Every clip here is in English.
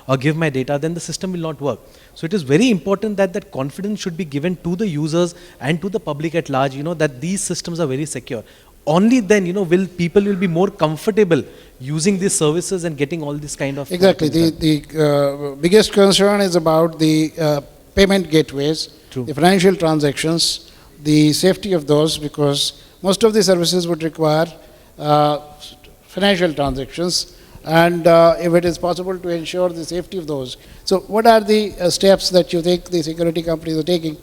or give my data, then the system will not work. So it is very important that that confidence should be given to the users and to the public at large, that these systems are very secure. Only then, will people will be more comfortable using these services and getting all this kind of... Exactly. The biggest concern is about the payment gateways, True. the financial transactions, the safety of those, because most of the services would require financial transactions, and if it is possible to ensure the safety of those. So what are the steps that you think the security companies are taking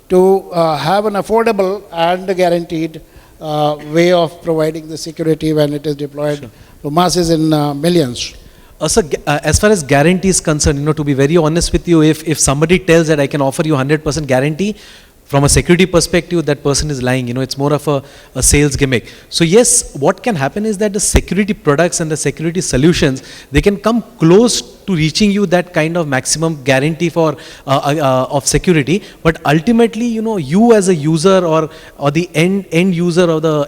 to have an affordable and guaranteed way of providing the security when it is deployed to masses in millions? So, as far as guarantee is concerned, to be very honest with you, if somebody tells that I can offer you 100% guarantee, from a security perspective, that person is lying. It's more of a sales gimmick. So yes, what can happen is that the security products and the security solutions, they can come close to reaching you that kind of maximum guarantee for of security. But ultimately, you as a user or the end user or the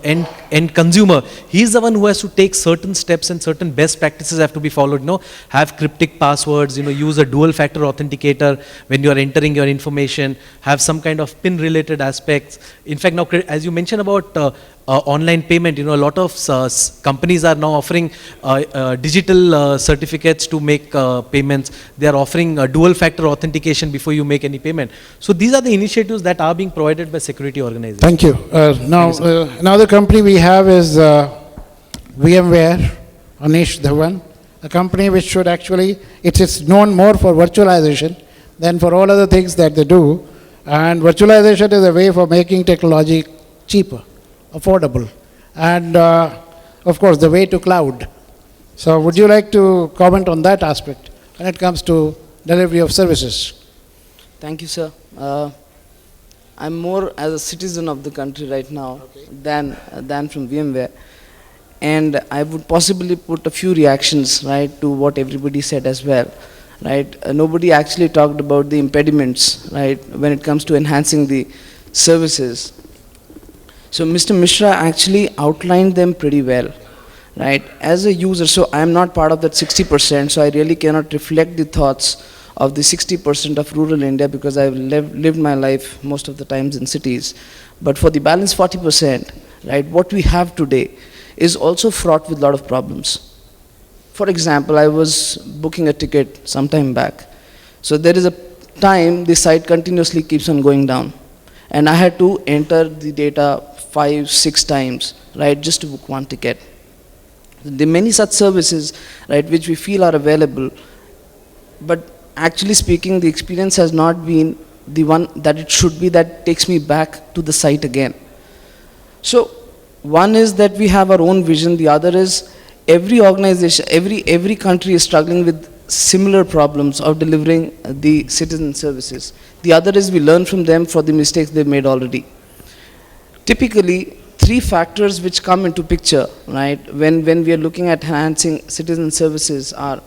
end consumer, he's the one who has to take certain steps, and certain best practices have to be followed. Have cryptic passwords. Use a dual factor authenticator when you are entering your information. Have some kind of PIN-related aspects. In fact, now as you mentioned about online payment, a lot of companies are now offering digital certificates to make payments. They are offering dual factor authentication before you make any payment. So these are the initiatives that are being provided by security organizations. Thank you. Now, another company we have is VMware, Anish Dhawan, a company which should actually, it is known more for virtualization than for all other things that they do. And virtualization is a way for making technology cheaper, affordable, and of course the way to cloud. So would you like to comment on that aspect when it comes to delivery of services? Thank you, sir. I'm more as a citizen of the country right now than from VMware, and I would possibly put a few reactions to what everybody said as well. Nobody actually talked about the impediments, when it comes to enhancing the services. So Mr. Mishra actually outlined them pretty well, As a user, so I am not part of that 60%, so I really cannot reflect the thoughts of the 60% of rural India, because I've lived my life most of the times in cities. But for the balance 40%, what we have today is also fraught with a lot of problems. For example, I was booking a ticket some time back. So there is a time the site continuously keeps on going down, and I had to enter the data 5-6 times, just to book one ticket. There are many such services, which we feel are available, but actually speaking, the experience has not been the one that it should be, that takes me back to the site again. So one is that we have our own vision. The other is every organization, every country is struggling with similar problems of delivering the citizen services. The other is we learn from them for the mistakes they've made already. Typically, 3 factors which come into picture, when we are looking at enhancing citizen services are: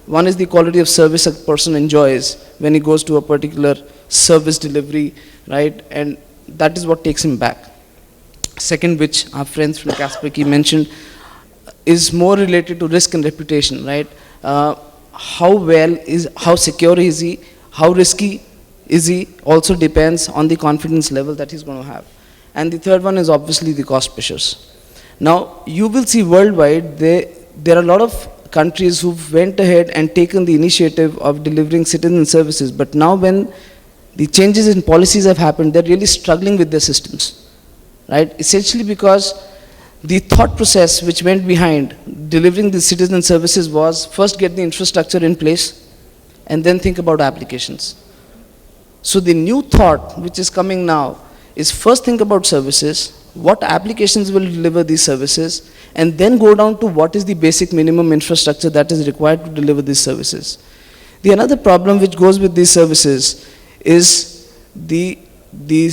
one is the quality of service a person enjoys when he goes to a particular service delivery, and that is what takes him back. Second, which our friends from Kaspersky mentioned, is more related to risk and reputation, how secure is he, how risky is he, also depends on the confidence level that he's going to have. And the third one is obviously the cost pressures. Now, you will see worldwide, there are a lot of countries who've went ahead and taken the initiative of delivering citizen services, but now when the changes in policies have happened, they're really struggling with their systems, essentially because the thought process which went behind delivering the citizen services was first get the infrastructure in place and then think about applications. So the new thought which is coming now is first think about services, what applications will deliver these services, and then go down to what is the basic minimum infrastructure that is required to deliver these services. The another problem which goes with these services is the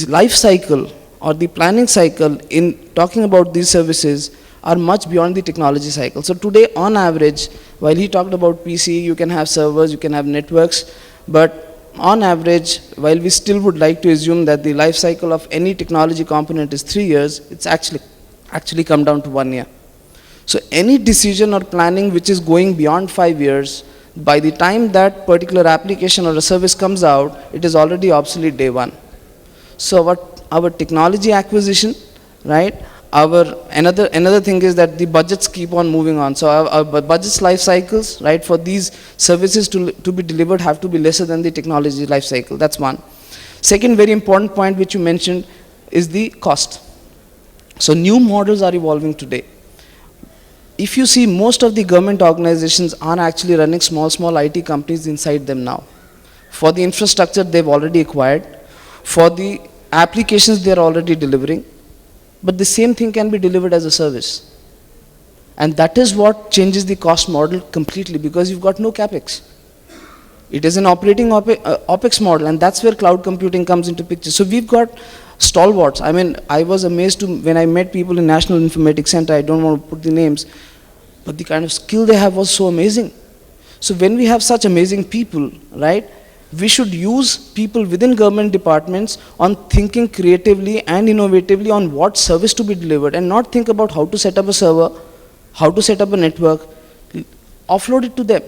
life cycle or the planning cycle in talking about these services are much beyond the technology cycle. So today, on average, while he talked about PC, you can have servers, you can have networks, but on average, while we still would like to assume that the life cycle of any technology component is 3 years, it's actually come down to 1 year. So any decision or planning which is going beyond 5 years, by the time that particular application or a service comes out, it is already obsolete day one. So our technology acquisition, right? Another thing is that the budgets keep on moving on. So our budgets life cycles, right, for these services to be delivered have to be lesser than the technology life cycle. That's one. Second very important point which you mentioned is the cost. So new models are evolving today. If you see, most of the government organizations are actually running small IT companies inside them now. For the infrastructure they've already acquired, for the applications they're already delivering, but the same thing can be delivered as a service. And that is what changes the cost model completely, because you've got no capex. It is an operating OPEX model, and that's where cloud computing comes into picture. So we've got stalwarts. I mean, I was amazed when I met people in National Informatics Center. I don't want to put the names, but the kind of skill they have was so amazing. So when we have such amazing people, right, we should use people within government departments on thinking creatively and innovatively on what service to be delivered, and not think about how to set up a server, how to set up a network. Offload it to them.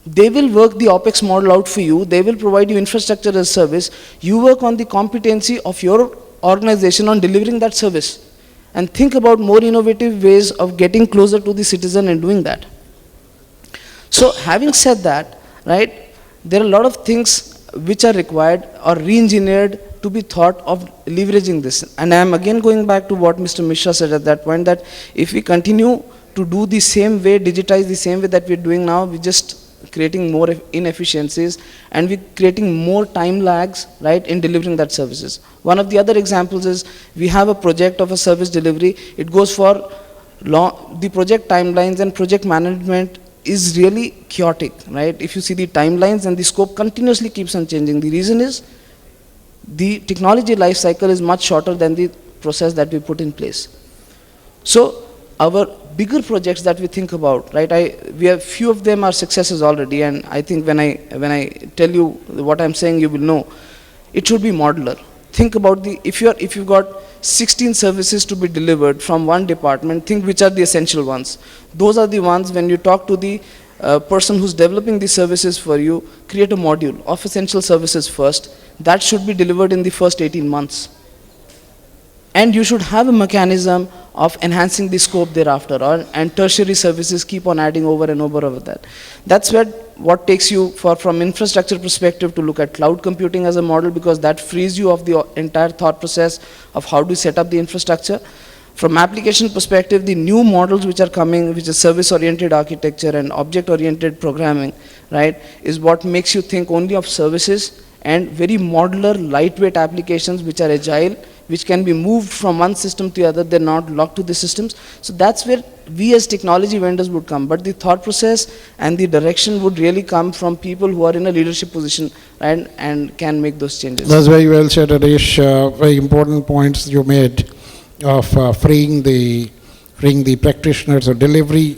They will work the OPEX model out for you. They will provide you infrastructure as a service. You work on the competency of your organization on delivering that service. And think about more innovative ways of getting closer to the citizen and doing that. So having said that, right, there are a lot of things which are required or re-engineered to be thought of leveraging this. And I am again going back to what Mr. Mishra said at that point, that if we continue to do the same way, digitize the same way that we're doing now, we're just creating more inefficiencies, and we're creating more time lags, right, in delivering that services. One of the other examples is, we have a project of a service delivery. It goes for the project timelines, and project management is really chaotic, right? If you see the timelines, and the scope continuously keeps on changing. The reason is the technology life cycle is much shorter than the process that we put in place. So our bigger projects that we think about, right, we have few of them are successes already, and I think when I tell you what I'm saying, you will know. It should be modular. Think about if you've got 16 services to be delivered from one department, think which are the essential ones. Those are the ones, when you talk to the person who's developing the services for you, create a module of essential services first. That should be delivered in the first 18 months. And you should have a mechanism of enhancing the scope thereafter, and tertiary services keep on adding over and over that. That's what takes you from infrastructure perspective to look at cloud computing as a model, because that frees you of the entire thought process of how to set up the infrastructure. From application perspective, the new models which are coming, which is service-oriented architecture and object-oriented programming, right, is what makes you think only of services and very modular, lightweight applications which are agile, which can be moved from one system to the other. They're not locked to the systems. So that's where we as technology vendors would come. But the thought process and the direction would really come from people who are in a leadership position, right, and can make those changes. That's very well said, Harish. Very important points you made of freeing the practitioners or delivery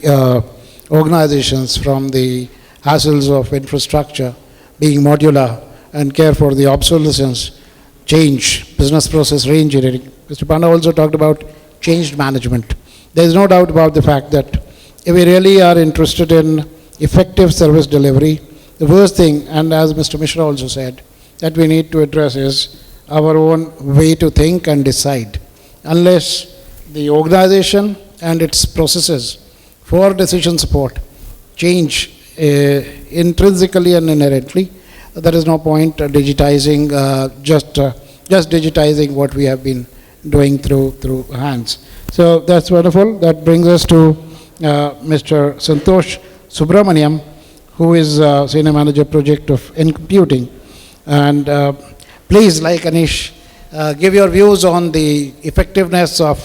organizations from the hassles of infrastructure, being modular, and care for the obsolescence, change, business process re-engineering. Mr. Panda also talked about changed management. There is no doubt about the fact that if we really are interested in effective service delivery, the first thing, and as Mr. Mishra also said, that we need to address is our own way to think and decide. Unless the organization and its processes for decision support change intrinsically and inherently, there is no point digitizing, just digitizing what we have been doing through hands. So that's wonderful. That brings us to Mr. Santosh Subramaniam, who is Senior Manager Project in Computing. And please, like Anish, give your views on the effectiveness of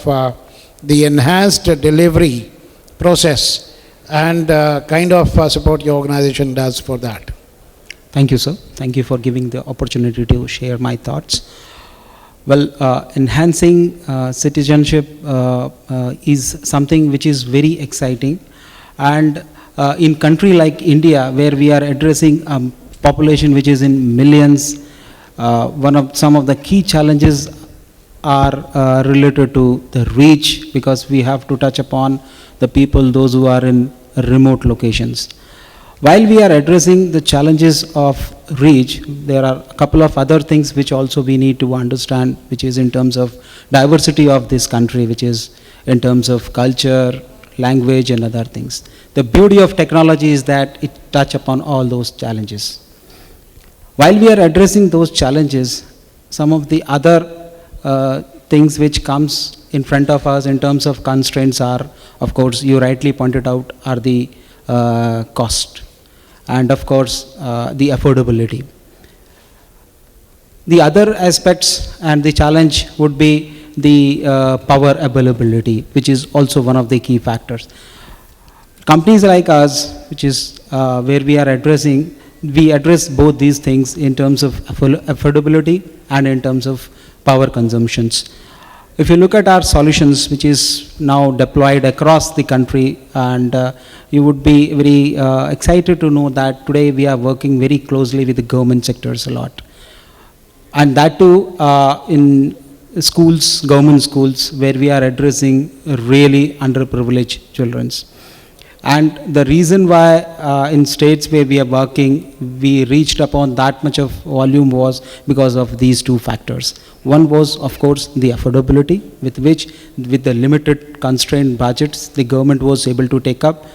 the enhanced delivery process and kind of support your organization does for that. Thank you, sir. Thank you for giving the opportunity to share my thoughts. Well, enhancing citizenship is something which is very exciting, and in country like India, where we are addressing a population which is in millions, some of the key challenges are related to the reach, because we have to touch upon the people, those who are in remote locations. While we are addressing the challenges of reach, there are a couple of other things which also we need to understand, which is in terms of diversity of this country, which is in terms of culture, language and other things. The beauty of technology is that it touch upon all those challenges. While we are addressing those challenges, some of the other things which comes in front of us in terms of constraints are, of course, you rightly pointed out, are the cost and of course the affordability. The other aspects and the challenge would be the power availability, which is also one of the key factors. Companies like us, which is where we are addressing, we address both these things in terms of affordability and in terms of power consumptions. If you look at our solutions, which is now deployed across the country, and you would be very excited to know that today we are working very closely with the government sectors a lot. And that too in schools, government schools, where we are addressing really underprivileged children. And the reason why in states where we are working, we reached upon that much of volume was because of these two factors. One was, of course, the affordability, with which, with the limited constrained budgets, the government was able to take up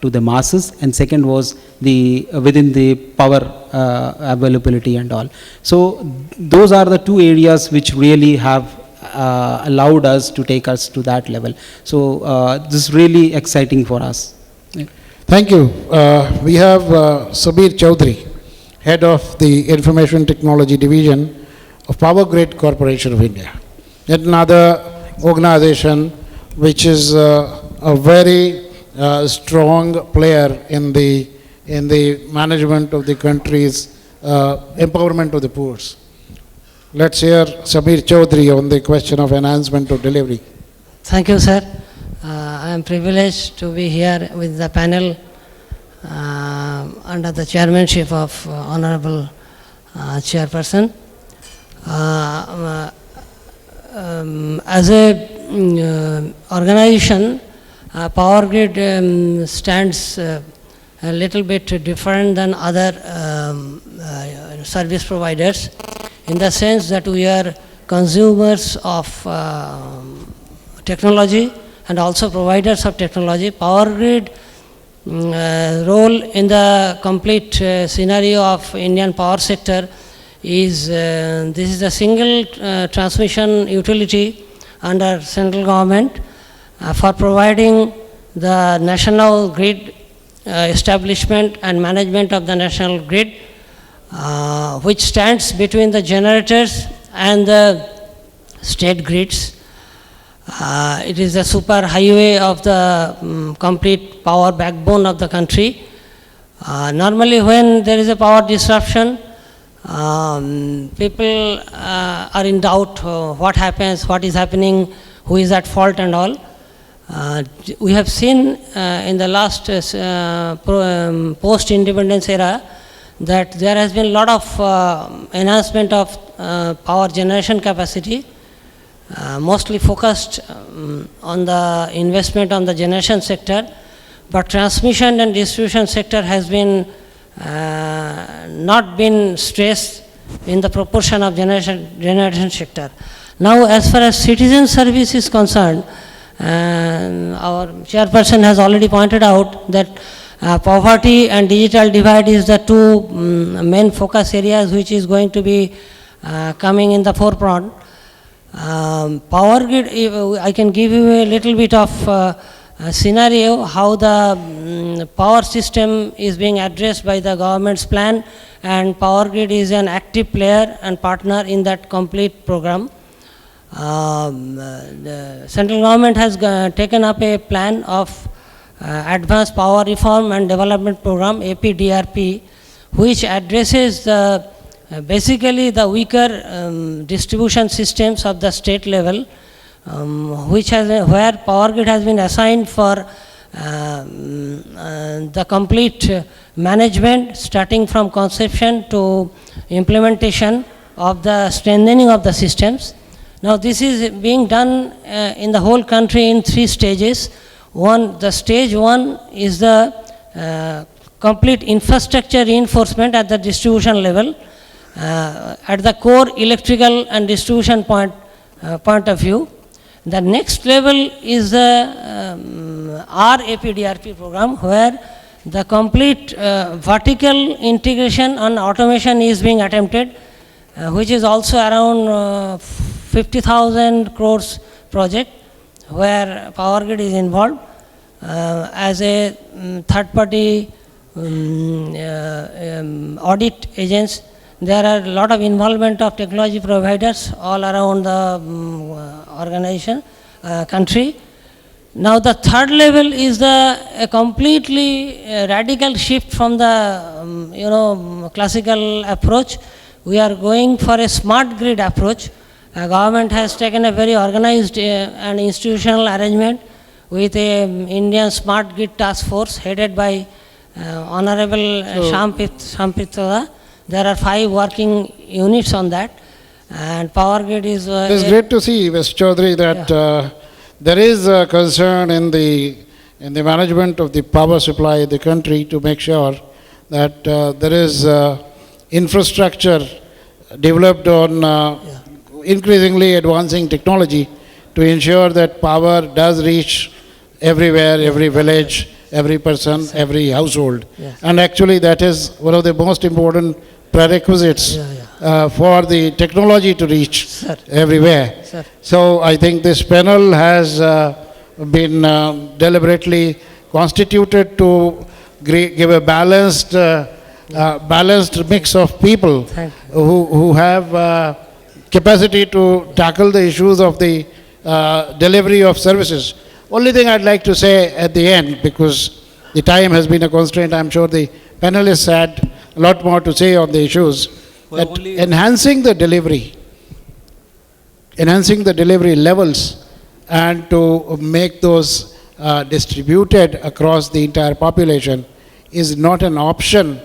to the masses, and second was the within the power availability and all. So those are the two areas which really have allowed us to take us to that level. So this is really exciting for us. Thank you. We have Sabir Chaudhary, Head of the Information Technology Division of Power Grid Corporation of India. Yet another organization which is a very strong player in the management of the country's empowerment of the poor. Let's hear Sabir Chaudhary on the question of enhancement of delivery. Thank you, sir. I am privileged to be here with the panel under the chairmanship of Honorable Chairperson. As a organization, Power Grid stands a little bit different than other service providers, in the sense that we are consumers of technology and also providers of technology. Power Grid role in the complete scenario of Indian power sector is, this is a single transmission utility under central government for providing the national grid establishment and management of the national grid, which stands between the generators and the state grids. It is the super highway of the complete power backbone of the country. Normally when there is a power disruption, people are in doubt what happens, what is happening, who is at fault and all. We have seen in the last post-independence era that there has been a lot of enhancement of power generation capacity, mostly focused on the investment on the generation sector, but transmission and distribution sector has been not been stressed in the proportion of generation sector. Now, as far as citizen service is concerned, our chairperson has already pointed out that poverty and digital divide is the two main focus areas which is going to be coming in the forefront. Power Grid, I can give you a little bit of scenario how the power system is being addressed by the government's plan, and Power Grid is an active player and partner in that complete program. The central government has taken up a plan of Advanced Power Reform and Development Program, APDRP, which addresses the basically the weaker distribution systems of the state level, where Power Grid has been assigned for the complete management, starting from conception to implementation of the strengthening of the systems. Now this is being done in the whole country in 3 stages. The stage 1 is the complete infrastructure reinforcement at the distribution level, at the core electrical and distribution point of view. The next level is the RAPDRP program, where the complete vertical integration and automation is being attempted, which is also around 50,000 crores project, where Power Grid is involved as a third party audit agents. There are a lot of involvement of technology providers all around the organization, country. Now the third level is a completely radical shift from the classical approach. We are going for a smart grid approach. Government has taken a very organized and institutional arrangement with a Indian Smart Grid Task Force headed by Honorable Shampitra. There are 5 working units on that, and Power Grid is... It is great to see, Mr. Chaudhary, that there is a concern in the management of the power supply in the country to make sure that there is infrastructure developed on increasingly advancing technology to ensure that power does reach everywhere, every village, every person, every household. Yes. And actually that is one of the most important prerequisites for the technology to reach everywhere. Sir. So I think this panel has been deliberately constituted to give a balanced mix of people who have capacity to tackle the issues of the delivery of services. Only thing I'd like to say at the end, because the time has been a constraint, I'm sure the panelists had a lot more to say on the issues, that enhancing the delivery levels and to make those distributed across the entire population is not an option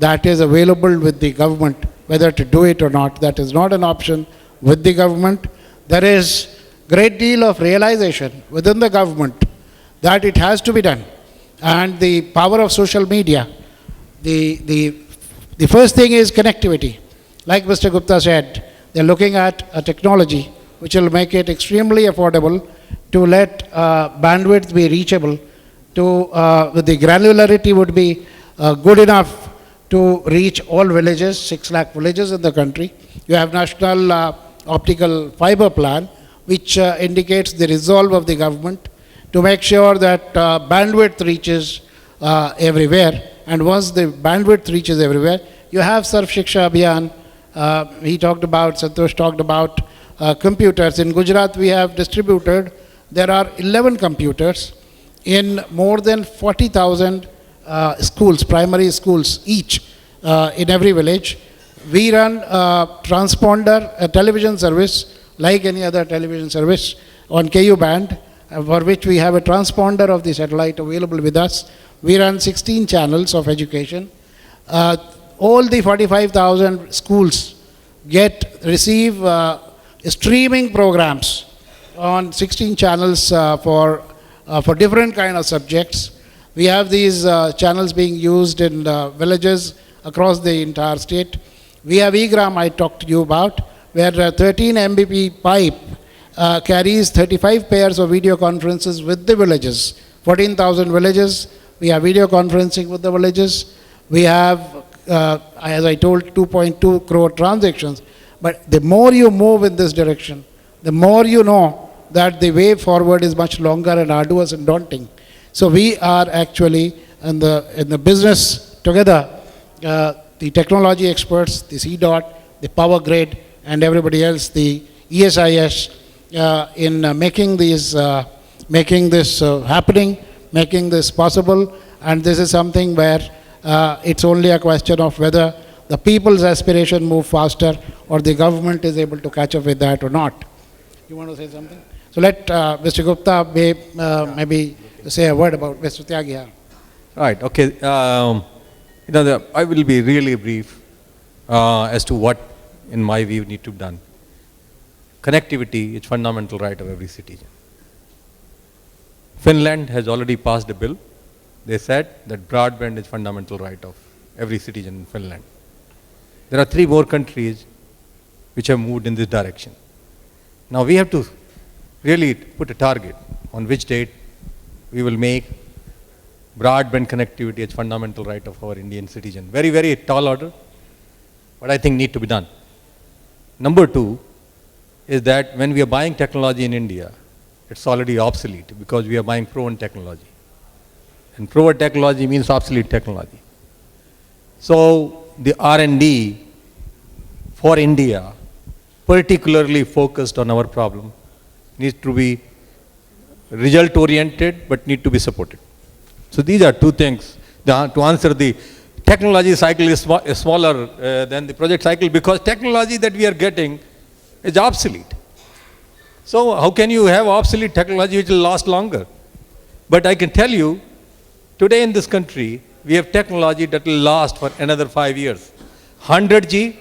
that is available with the government, whether to do it or not. That is not an option with the government. There is great deal of realization within the government that it has to be done. And the power of social media, the first thing is connectivity. Like Mr. Gupta said, they're looking at a technology which will make it extremely affordable to let bandwidth be reachable, the granularity would be good enough to reach all villages, 6 lakh villages in the country. You have National Optical Fiber Plan, which indicates the resolve of the government to make sure that bandwidth reaches everywhere. And once the bandwidth reaches everywhere, you have Sarv Shiksha Abhiyan. Santosh talked about computers. In Gujarat, we have distributed, there are 11 computers in more than 40,000 schools, primary schools each in every village. We run a transponder, a television service, like any other television service on KU band, for which we have a transponder of the satellite available with us. We run 16 channels of education. All the 45,000 schools receive streaming programs on 16 channels for different kind of subjects. We have these channels being used in villages across the entire state. We have eGram I talked to you about, where 13 Mbp pipe carries 35 pairs of video conferences with the villages. 14,000 villages, we have video conferencing with the villages. We have, as I told, 2.2 crore transactions. But the more you move in this direction, the more you know that the way forward is much longer and arduous and daunting. So we are actually in the business together, the technology experts, the CDOT, the Power Grid, and everybody else, the ESIS, in making this happening, making this possible. And this is something where it's only a question of whether the people's aspiration move faster or the government is able to catch up with that or not. You want to say something? So let Mr. Gupta maybe say a word about Mr. Tyagi. Right, okay. I will be really brief as to what, in my view, need to be done. Connectivity is fundamental right of every citizen. Finland has already passed a bill they said that broadband is fundamental right of every citizen in Finland. There are 3 more countries which have moved in this direction. Now we have to really put a target on which date we will make broadband connectivity as fundamental right of our Indian citizen. Very, very tall order, but I think need to be done. Number 2 is that when we are buying technology in India, it's already obsolete because we are buying proven technology. And proven technology means obsolete technology. So the R&D for India, particularly focused on our problem, needs to be result oriented but need to be supported. So these are 2 things. To answer, the technology cycle is smaller than the project cycle because technology that we are getting is obsolete. So how can you have obsolete technology which will last longer? But I can tell you, today in this country, we have technology that will last for another 5 years. 100G,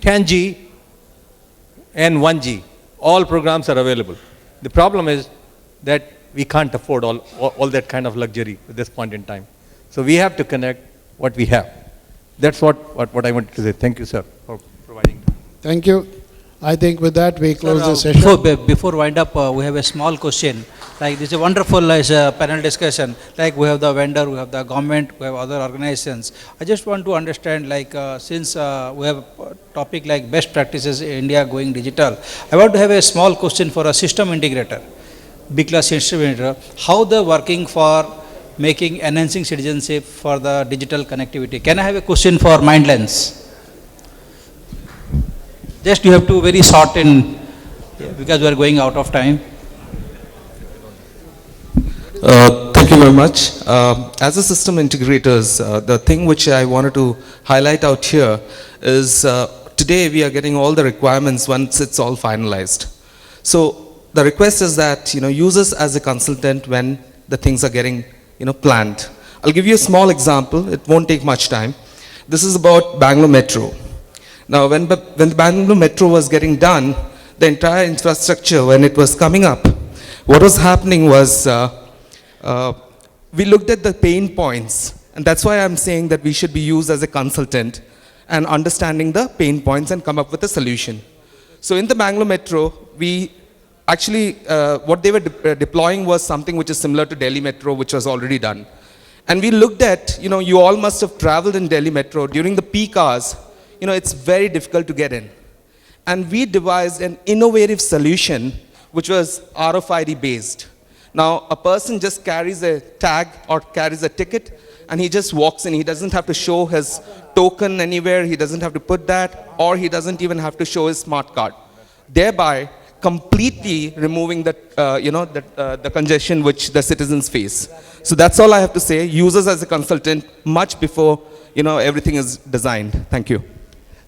10G, and 1G. All programs are available. The problem is that we can't afford all that kind of luxury at this point in time. So we have to connect what we have. That's what I wanted to say. Thank you, sir, for providing that. Thank you. I think with that we close Sir, the session. before wind up, we have a small question. Like this is a wonderful panel discussion. Like we have the vendor, we have the government, we have other organizations. I just want to understand, like since we have a topic like best practices in India going digital, I want to have a small question for a system integrator, big class system integrator. How they're working for making enhancing citizenship for the digital connectivity? Can I have a question for Mindlens? Just you have to very short in because we are going out of time. Thank you very much. As a system integrators, the thing which I wanted to highlight out here is today we are getting all the requirements once it's all finalized. So the request is that use us as a consultant when the things are getting planned. I'll give you a small example. It won't take much time. This is about Bangalore Metro. Now, when the Bangalore Metro was getting done, the entire infrastructure, when it was coming up, what was happening was we looked at the pain points, and that's why I'm saying that we should be used as a consultant and understanding the pain points and come up with a solution. So in the Bangalore Metro, we actually, what they were deploying was something which is similar to Delhi Metro, which was already done. And we looked at, you all must have traveled in Delhi Metro during the peak hours. It's very difficult to get in. And we devised an innovative solution which was RFID based. Now, a person just carries a tag or carries a ticket and he just walks in. He doesn't have to show his token anywhere. He doesn't have to put that, or he doesn't even have to show his smart card. Thereby, completely removing the congestion which the citizens face. So that's all I have to say. Use us as a consultant much before everything is designed. Thank you.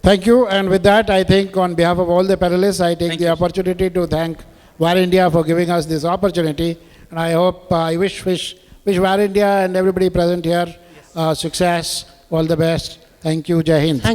Thank you. And with that, I think on behalf of all the panelists, I take the opportunity to thank VARINDIA for giving us this opportunity. And I hope, I wish VARINDIA and everybody present here success, all the best. Thank you. Jai Hind. Thank you.